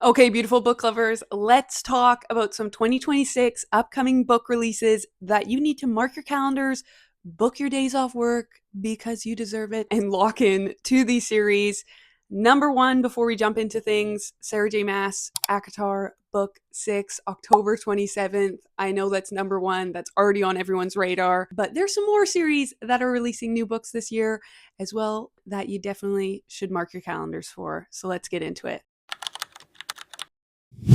Okay, beautiful book lovers, let's talk about some 2026 upcoming book releases that you need to mark your calendars, book your days off work because you deserve it, and lock in to these series. Number one, before we jump into things, Sarah J. Maas, ACOTAR, Book 6, October 27th. I know that's number one. That's already on everyone's radar. But there's some more series that are releasing new books this year as well that you definitely should mark your calendars for. So let's get into it.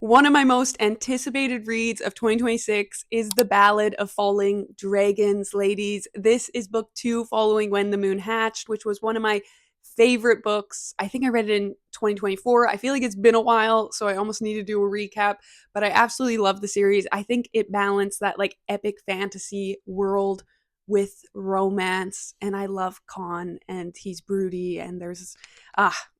One of my most anticipated reads of 2026 is The Ballad of Falling Dragons, ladies. This is book two following When the Moon Hatched, which was one of my favorite books. I think I read it in 2024. I feel like it's been a while, so I almost need to do a recap, but I absolutely love the series. I think it balanced that like epic fantasy world with romance, and I love Khan, and he's broody, and there's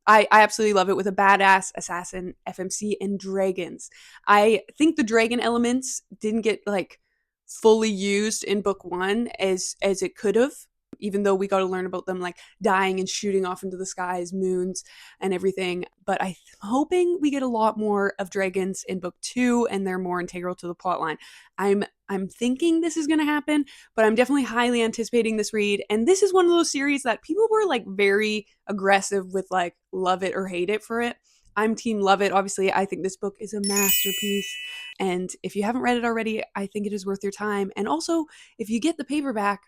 I absolutely love it, with a badass assassin, FMC, and dragons. I think the dragon elements didn't get like fully used in book one as it could have, even though we got to learn about them like dying and shooting off into the sky as moons and everything. But I'm hoping we get a lot more of dragons in book two, and they're more integral to the plot line. I'm thinking this is going to happen, but I'm definitely highly anticipating this read. And this is one of those series that people were like very aggressive with, like love it or hate it for it. I'm team love it. Obviously, I think this book is a masterpiece. And if you haven't read it already, I think it is worth your time. And also, if you get the paperback,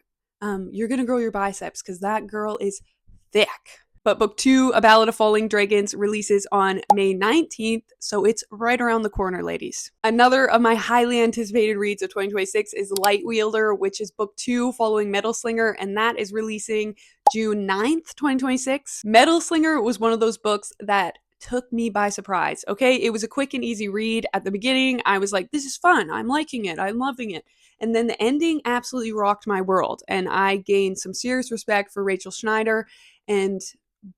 you're going to grow your biceps because that girl is thick. But book two, A Ballad of Falling Dragons, releases on May 19th, so it's right around the corner, ladies. Another of my highly anticipated reads of 2026 is Light Wielder, which is book two following Metal Slinger, and that is releasing June 9th, 2026. Metal Slinger was one of those books that took me by surprise. Okay, it was a quick and easy read. At the beginning, I was like, this is fun. I'm liking it. I'm loving it. And then the ending absolutely rocked my world, and I gained some serious respect for Rachel Schneider. And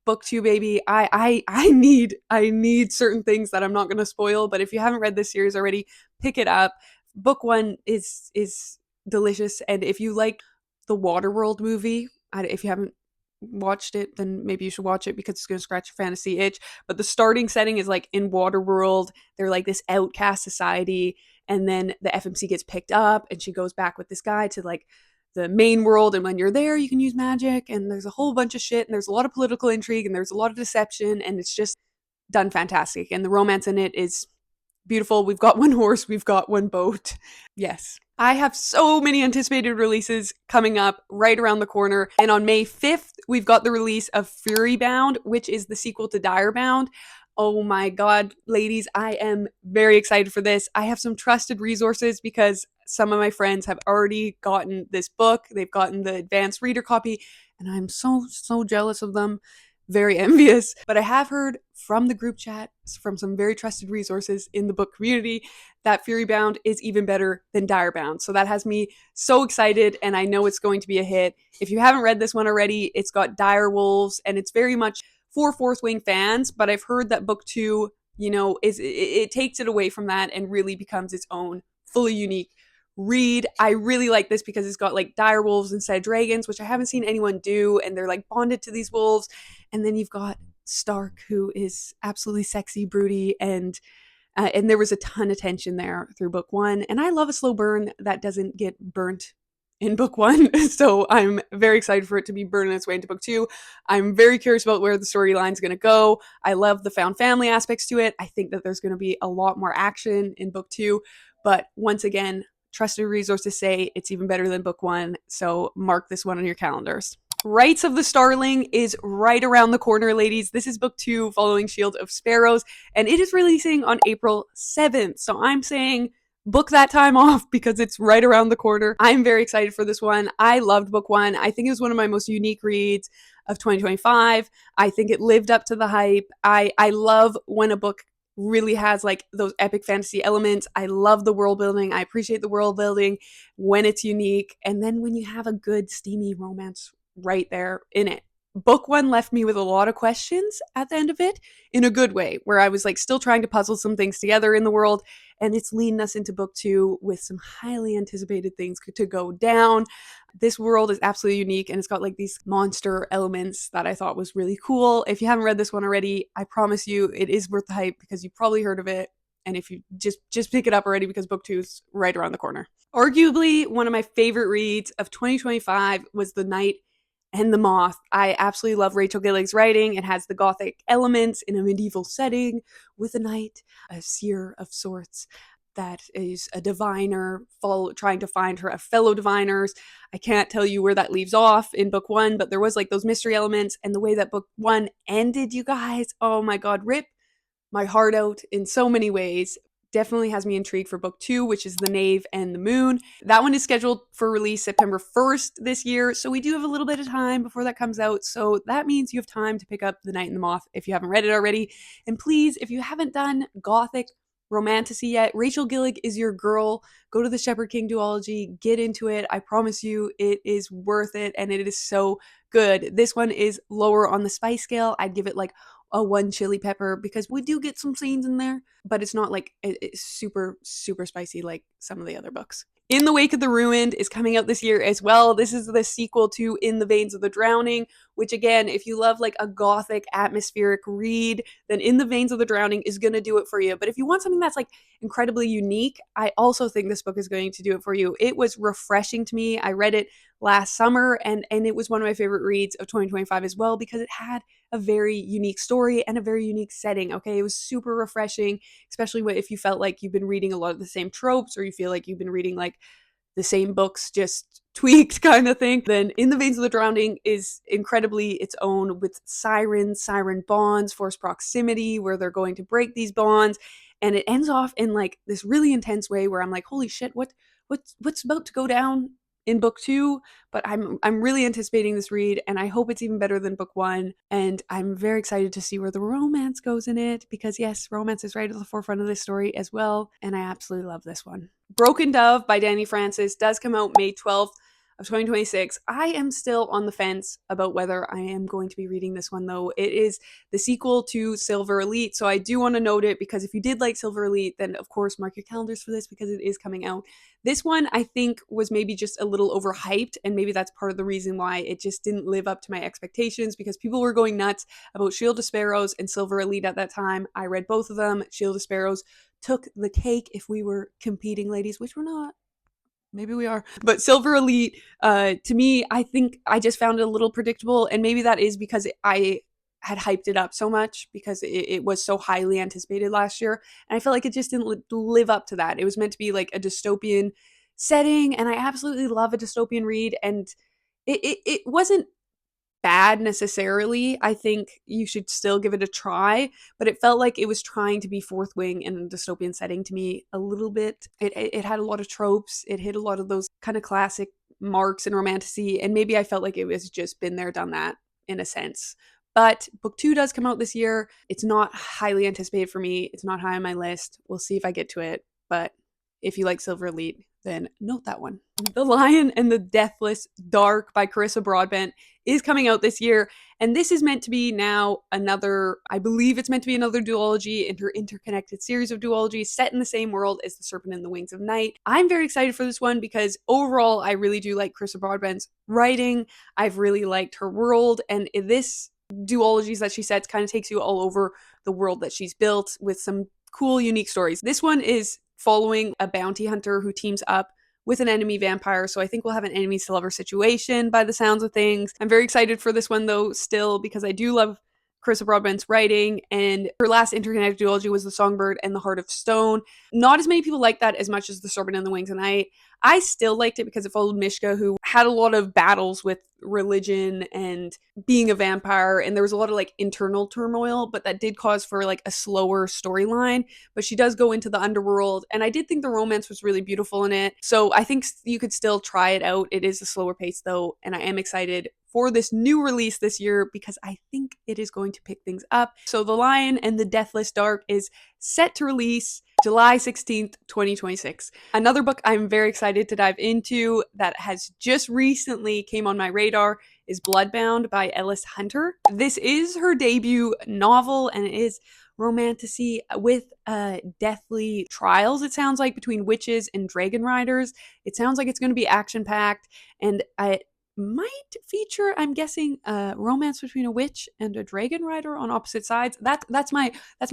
book two, baby, I need certain things that I'm not going to spoil. But if you haven't read this series already, pick it up. Book one is delicious, and if you like the Waterworld movie, if you haven't watched it, then maybe you should watch it because it's going to scratch your fantasy itch. But the starting setting is like in Waterworld. They're like this outcast society, and then the FMC gets picked up, and she goes back with this guy to like the main world. And when you're there, you can use magic, and there's a whole bunch of shit, and there's a lot of political intrigue, and there's a lot of deception, and it's just done fantastic. And the romance in it is beautiful. We've got one horse, we've got one boat. Yes. I have so many anticipated releases coming up right around the corner. And on May 5th, we've got the release of Furybound, which is the sequel to Bound. Oh my God, ladies, I am very excited for this. I have some trusted resources because some of my friends have already gotten this book. They've gotten the advanced reader copy, and I'm so jealous of them. Very envious. But I have heard from the group chat, from some very trusted resources in the book community, that Furybound is even better than Bound. So that has me so excited, and I know it's going to be a hit. If you haven't read this one already, it's got dire wolves, and it's very much for Fourth Wing fans, but I've heard that book two, it takes it away from that and really becomes its own fully unique read. I really like this because it's got like dire wolves instead of dragons, which I haven't seen anyone do, and they're like bonded to these wolves. And then you've got Stark, who is absolutely sexy, broody, and there was a ton of tension there through book one. And I love a slow burn that doesn't get burnt in book one. So I'm very excited for it to be burning its way into book two. I'm very curious about where the storyline is going to go. I love the found family aspects to it. I think that there's going to be a lot more action in book two. But once again, trusted resources say it's even better than book one. So mark this one on your calendars. Rights of the Starling is right around the corner, ladies. This is book two following Shield of Sparrows, and it is releasing on April 7th. So I'm saying book that time off because it's right around the corner. I'm very excited for this one. I loved book one. I think it was one of my most unique reads of 2025. I think it lived up to the hype. I love when a book really has like those epic fantasy elements. I love the world building. I appreciate the world building when it's unique. And then when you have a good steamy romance right there in it. book one left me with a lot of questions at the end of it, in a good way, where I was like still trying to puzzle some things together in the world. And it's leading us into book two with some highly anticipated things to go down. This world is absolutely unique, and it's got like these monster elements that I thought was really cool. If you haven't read this one already, I promise you it is worth the hype, because you probably heard of it. And if you just pick it up already, because book two is right around the corner. Arguably, one of my favorite reads of 2025 was The Knight and the Moth. I absolutely love Rachel Gillig's writing. It has the gothic elements in a medieval setting with a knight, a seer of sorts that is a diviner trying to find her fellow diviners. I can't tell you where that leaves off in book one, but there was like those mystery elements, and the way that book one ended, you guys, oh my god, rip my heart out in so many ways. Definitely has me intrigued for book two, which is The Knave and the Moon. That one is scheduled for release September 1st this year, so we do have a little bit of time before that comes out. So that means you have time to pick up The Knight and the Moth if you haven't read it already. And please, if you haven't done gothic romantasy yet, Rachel Gillig is your girl. Go to the Shepherd King duology, get into it. I promise you it is worth it, and it is so good. This one is lower on the spice scale. I'd give it like a 1 chili pepper, because we do get some scenes in there, but it's not like it's super spicy like some of the other books. In the Wake of the Ruined is coming out this year as well. This is the sequel to In the Veins of the Drowning, which again, if you love like a gothic atmospheric read, then In the Veins of the Drowning is going to do it for you. But if you want something that's like incredibly unique, I also think this book is going to do it for you. It was refreshing to me. I read it last summer, and it was one of my favorite reads of 2025 as well, because it had a very unique story and a very unique setting. Okay, it was super refreshing, especially if you felt like you've been reading a lot of the same tropes, or you feel like you've been reading like the same books just tweaked kind of thing. Then In the Veins of the Drowning is incredibly its own, with siren bonds, forced proximity, where they're going to break these bonds, and it ends off in like this really intense way where I'm like, holy shit, what's about to go down in book two? But I'm really anticipating this read, and I hope it's even better than book one. And I'm very excited to see where the romance goes in it, because yes, romance is right at the forefront of this story as well, and I absolutely love this one. Broken Dove by Danny Francis does come out May 12th of 2026. I am still on the fence about whether I am going to be reading this one, though. It is the sequel to Silver Elite, so I do want to note it, because if you did like Silver Elite, then of course mark your calendars for this, because it is coming out. This one, I think, was maybe just a little overhyped, and maybe that's part of the reason why it just didn't live up to my expectations, because people were going nuts about Shield of Sparrows and Silver Elite at that time. I read both of them. Shield of Sparrows took the cake if we were competing ladies, which we're not. Maybe we are. But Silver Elite, to me, I think I just found it a little predictable. And maybe that is because I had hyped it up so much, because it was so highly anticipated last year. And I felt like it just didn't live up to that. It was meant to be like a dystopian setting. And I absolutely love a dystopian read. And it wasn't bad necessarily. I think you should still give it a try, but it felt like it was trying to be Fourth Wing in a dystopian setting to me a little bit. It had a lot of tropes. It hit a lot of those kind of classic marks in romantasy, and maybe I felt like it was just been there, done that in a sense. But book two does come out this year. It's not highly anticipated for me. It's not high on my list. We'll see if I get to it, but if you like Silver Elite, then note that one. The Lion and the Deathless Dark by Carissa Broadbent is coming out this year, and this is meant to be now I believe it's meant to be another duology, interconnected series of duologies set in the same world as The Serpent and the Wings of Night. I'm very excited for this one, because overall I really do like Carissa Broadbent's writing. I've really liked her world, and this duologies that she sets kind of takes you all over the world that she's built with some cool, unique stories. This one is following a bounty hunter who teams up with an enemy vampire, so I think we'll have an enemies to lover situation by the sounds of things. I'm very excited for this one, though, still, because I do love Carissa Broadbent's writing, and her last interconnected duology was The Songbird and the Heart of Stone. Not as many people like that as much as The Serpent and the Wings of Night. I still liked it because it followed Mishka, who had a lot of battles with religion and being a vampire, and there was a lot of like internal turmoil, but that did cause for like a slower storyline. But she does go into the underworld, and I did think the romance was really beautiful in it, so I think you could still try it out. It is a slower pace though, and I am excited for this new release this year, because I think it is going to pick things up. So The Lion and the Deathless Dark is set to release July 16th, 2026. Another book I'm very excited to dive into that has just recently came on my radar is Bloodbound by Ellis Hunter. This is her debut novel, and it is romantasy with deathly trials, it sounds like, between witches and dragon riders. It sounds like it's going to be action-packed, and I might feature, I'm guessing, a romance between a witch and a dragon rider on opposite sides. That's my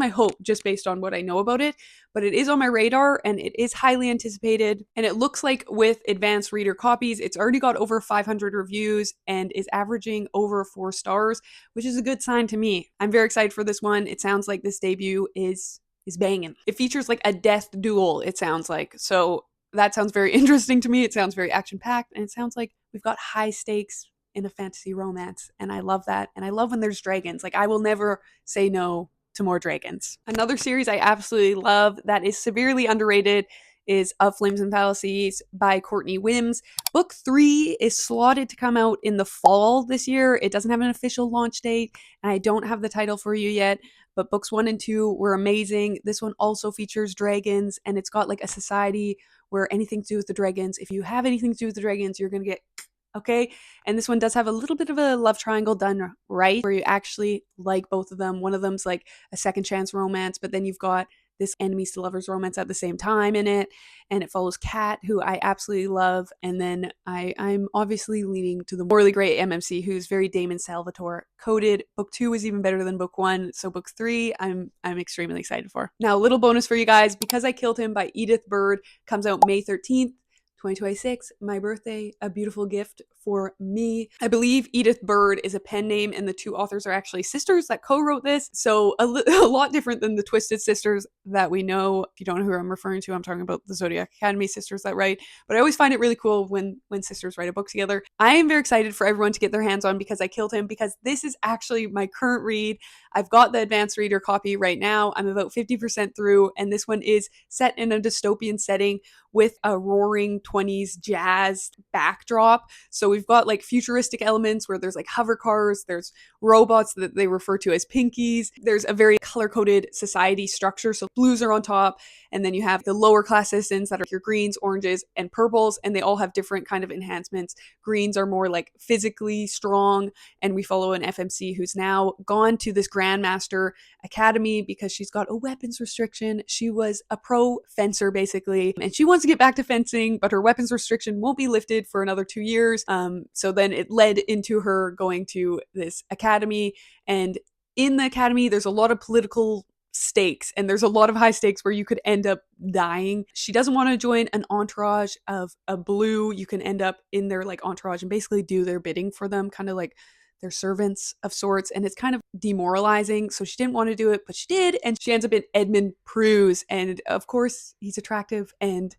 hope, just based on what I know about it. But it is on my radar, and it is highly anticipated. And it looks like with advanced reader copies, it's already got over 500 reviews and is averaging over 4 stars, which is a good sign to me. I'm very excited for this one. It sounds like this debut is banging. It features like a death duel, it sounds like. So that sounds very interesting to me. It sounds very action-packed, and it sounds like we've got high stakes in a fantasy romance, and I love that. And I love when there's dragons. Like, I will never say no to more dragons. Another series I absolutely love that is severely underrated is Of Flames and Fallacies by Courtney Wims. Book 3 is slotted to come out in the fall this year. It doesn't have an official launch date, and I don't have the title for you yet, but books 1 and 2 were amazing. This one also features dragons, and it's got like a society where anything to do with the dragons, if you have anything to do with the dragons, you're going to get, okay? And this one does have a little bit of a love triangle done right, where you actually like both of them. One of them's like a second chance romance, but then you've got this enemies to lovers romance at the same time in it, and it follows Kat, who I absolutely love, and then I'm obviously leaning to the morally great MMC, who's very Damon Salvatore coded. Book 2 is even better than book 1, so book 3 I'm extremely excited for. Now, a little bonus for you guys: Because I Killed Him by Edith Bird comes out May 13th, 2026, my birthday, a beautiful gift for me. I believe Edith Bird is a pen name, and the 2 authors are actually sisters that co-wrote this, so a lot different than the Twisted Sisters that we know. If you don't know who I'm referring to, I'm talking about the Zodiac Academy sisters that write, but I always find it really cool when sisters write a book together. I am very excited for everyone to get their hands on Because I Killed Him, because this is actually my current read. I've got the advanced reader copy right now. I'm about 50% through, and this one is set in a dystopian setting with a roaring 20s jazz backdrop. So we've got like futuristic elements where there's like hover cars, there's robots that they refer to as pinkies. There's a very color-coded society structure. So blues are on top, and then you have the lower class citizens that are your greens, oranges, and purples, and they all have different kind of enhancements. Greens are more like physically strong, and we follow an FMC who's now gone to this Grandmaster Academy because she's got a weapons restriction. She was a pro fencer basically, and she wants to get back to fencing, but her weapons restriction won't be lifted for another 2 years. So then it led into her going to this academy, and in the academy there's a lot of political stakes, and there's a lot of high stakes where you could end up dying. She doesn't want to join an entourage of a blue. You can end up in their like entourage and basically do their bidding for them, kind of like they're servants of sorts, and it's kind of demoralizing. So she didn't want to do it, but she did, and she ends up in Edmund Pruse, and of course he's attractive, and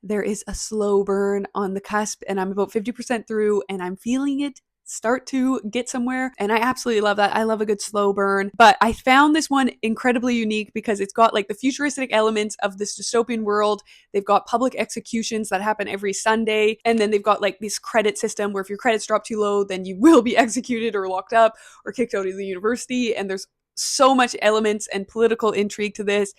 there is a slow burn on the cusp, and I'm about 50% through, and I'm feeling it start to get somewhere, and I absolutely love that. I love a good slow burn, but I found this one incredibly unique because it's got like the futuristic elements of this dystopian world. They've got public executions that happen every Sunday, and then they've got like this credit system where if your credits drop too low, then you will be executed or locked up or kicked out of the university, and there's so much elements and political intrigue to this.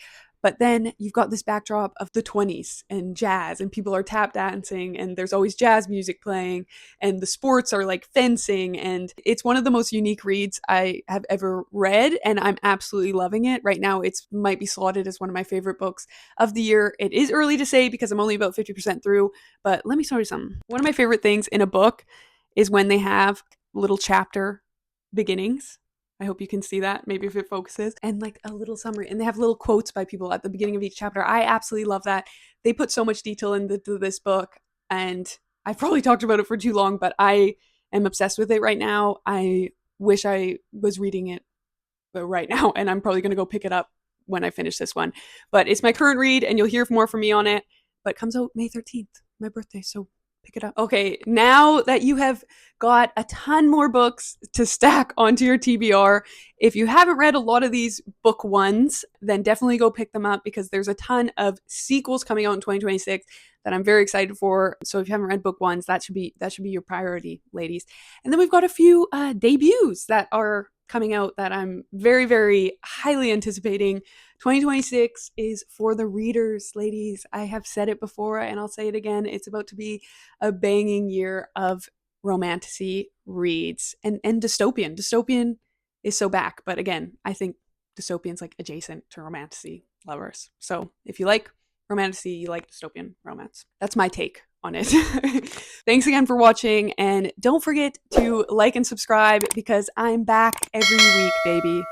But then you've got this backdrop of the 20s and jazz, and people are tap dancing, and there's always jazz music playing, and the sports are like fencing, and it's one of the most unique reads I have ever read, and I'm absolutely loving it. Right now, it might be slotted as one of my favorite books of the year. It is early to say because I'm only about 50% through, but let me tell you something. One of my favorite things in a book is when they have little chapter beginnings. I hope you can see that, maybe if it focuses, and like a little summary, and they have little quotes by people at the beginning of each chapter. I absolutely love that. They put so much detail into this book, and I've probably talked about it for too long, but I am obsessed with it right now. I wish I was reading it right now, and I'm probably going to go pick it up when I finish this one. But it's my current read, and you'll hear more from me on it, but it comes out May 13th, my birthday, so pick it up. Okay, now that you have got a ton more books to stack onto your TBR, if you haven't read a lot of these book ones, then definitely go pick them up because there's a ton of sequels coming out in 2026 that I'm very excited for. So if you haven't read book ones, that should be your priority, ladies. And then we've got a few debuts that are coming out that I'm very, very highly anticipating. 2026 is for the readers, ladies. I have said it before and I'll say it again. It's about to be a banging year of romantasy reads. And dystopian. Dystopian is so back, but again, I think dystopian's like adjacent to romantasy lovers. So if you like romantasy, you like dystopian romance. That's my take on it. Thanks again for watching, and don't forget to like and subscribe because I'm back every week, baby.